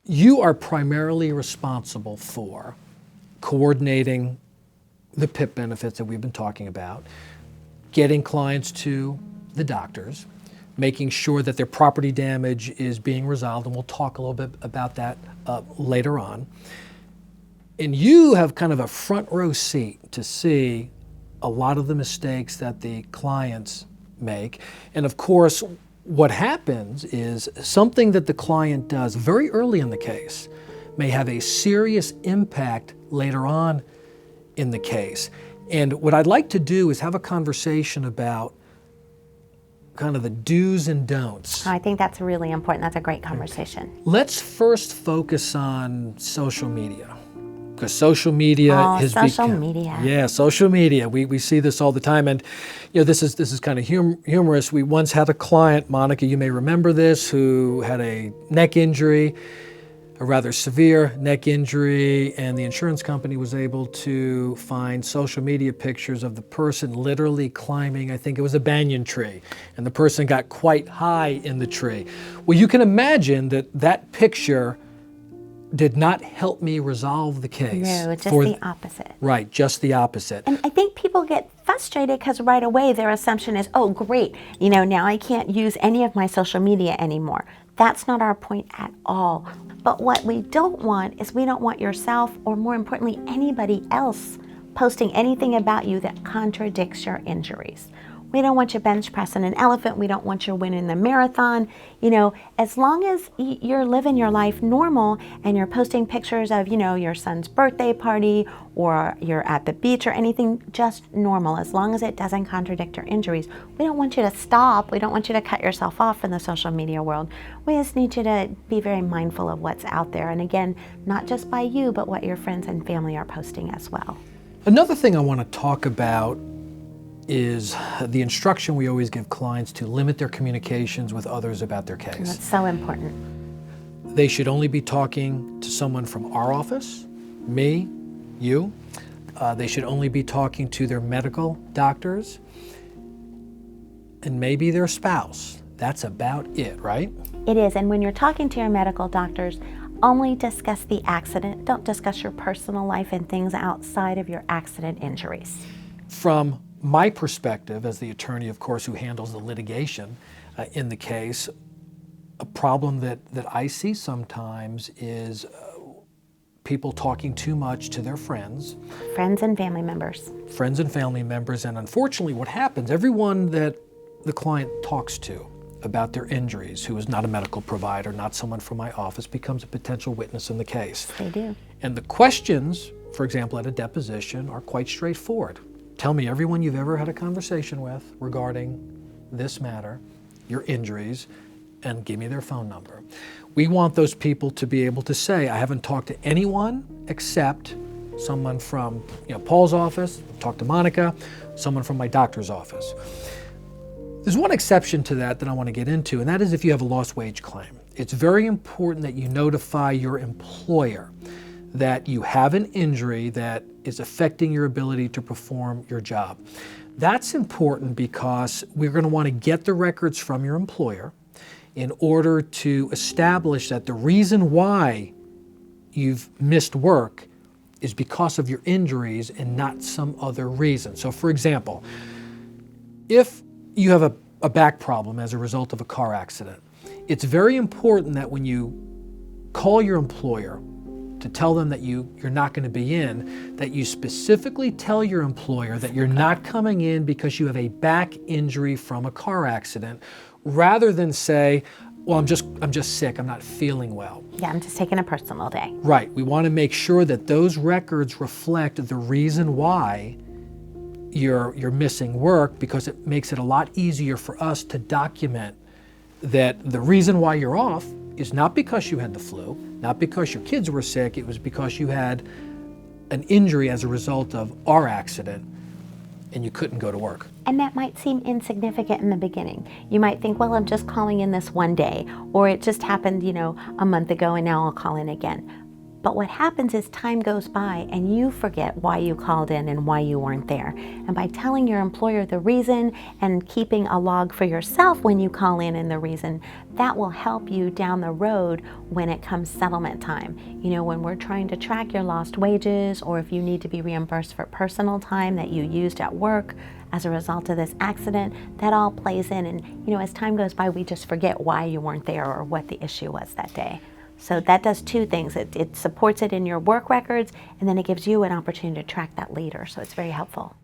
you are primarily responsible for coordinating the PIP benefits that we've been talking about, getting clients to the doctors, making sure that their property damage is being resolved, and we'll talk a little bit about that later on. And you have kind of a front row seat to see a lot of the mistakes that the clients make. And of course, what happens is something that the client does very early in the case may have a serious impact later on in the case. And what I'd like to do is have a conversation about kind of the do's and don'ts. I think that's really important. That's a great conversation. Let's first focus on social media, because social media has become... social media. Yeah, social media. We see this all the time, and this is kind of humorous. We once had a client, Monica, you may remember this, who had a neck injury, a rather severe neck injury, and the insurance company was able to find social media pictures of the person literally climbing, I think it was a banyan tree, and the person got quite high in the tree. Well, you can imagine that picture did not help me resolve the case. No, just the opposite. Right, just the opposite. And I think people get frustrated because right away their assumption is, oh great, now I can't use any of my social media anymore. That's not our point at all. But what we don't want is we don't want yourself, or more importantly, anybody else posting anything about you that contradicts your injuries. We don't want you bench pressing an elephant. We don't want you winning the marathon. As long as you're living your life normal and you're posting pictures of, your son's birthday party, or you're at the beach or anything, just normal, as long as it doesn't contradict your injuries. We don't want you to stop. We don't want you to cut yourself off from the social media world. We just need you to be very mindful of what's out there. And again, not just by you, but what your friends and family are posting as well. Another thing I want to talk about is the instruction we always give clients to limit their communications with others about their case. That's so important. They should only be talking to someone from our office, me, you. They should only be talking to their medical doctors and maybe their spouse. That's about it, right? It is, and when you're talking to your medical doctors, only discuss the accident. Don't discuss your personal life and things outside of your accident injuries. From my perspective as the attorney, of course, who handles the litigation in the case, a problem that I see sometimes is people talking too much to their friends. Friends and family members. Friends and family members, and unfortunately what happens, everyone that the client talks to about their injuries, who is not a medical provider, not someone from my office, becomes a potential witness in the case. They do. And the questions, for example, at a deposition, are quite straightforward. Tell me everyone you've ever had a conversation with regarding this matter, your injuries, and give me their phone number. We want those people to be able to say, I haven't talked to anyone except someone from Paul's office, talked to Monica, someone from my doctor's office. There's one exception to that I want to get into, and that is if you have a lost wage claim. It's very important that you notify your employer that you have an injury that is affecting your ability to perform your job. That's important because we're going to want to get the records from your employer in order to establish that the reason why you've missed work is because of your injuries and not some other reason. So for example, if you have a back problem as a result of a car accident, it's very important that when you call your employer to tell them that you're not going to be in, that you specifically tell your employer that you're not coming in because you have a back injury from a car accident, rather than say, well, I'm just sick, I'm not feeling well. Yeah, I'm just taking a personal day. Right. We want to make sure that those records reflect the reason why you're missing work, because it makes it a lot easier for us to document that the reason why you're off is not because you had the flu, not because your kids were sick, it was because you had an injury as a result of our accident and you couldn't go to work. And that might seem insignificant in the beginning. You might think, well, I'm just calling in this one day, or it just happened, a month ago and now I'll call in again. But what happens is time goes by and you forget why you called in and why you weren't there. And by telling your employer the reason and keeping a log for yourself when you call in and the reason, that will help you down the road when it comes settlement time. You know, when we're trying to track your lost wages, or if you need to be reimbursed for personal time that you used at work as a result of this accident, that all plays in. And, you know, as time goes by, we just forget why you weren't there or what the issue was that day. So that does two things. It supports it in your work records, and then it gives you an opportunity to track that later. So it's very helpful.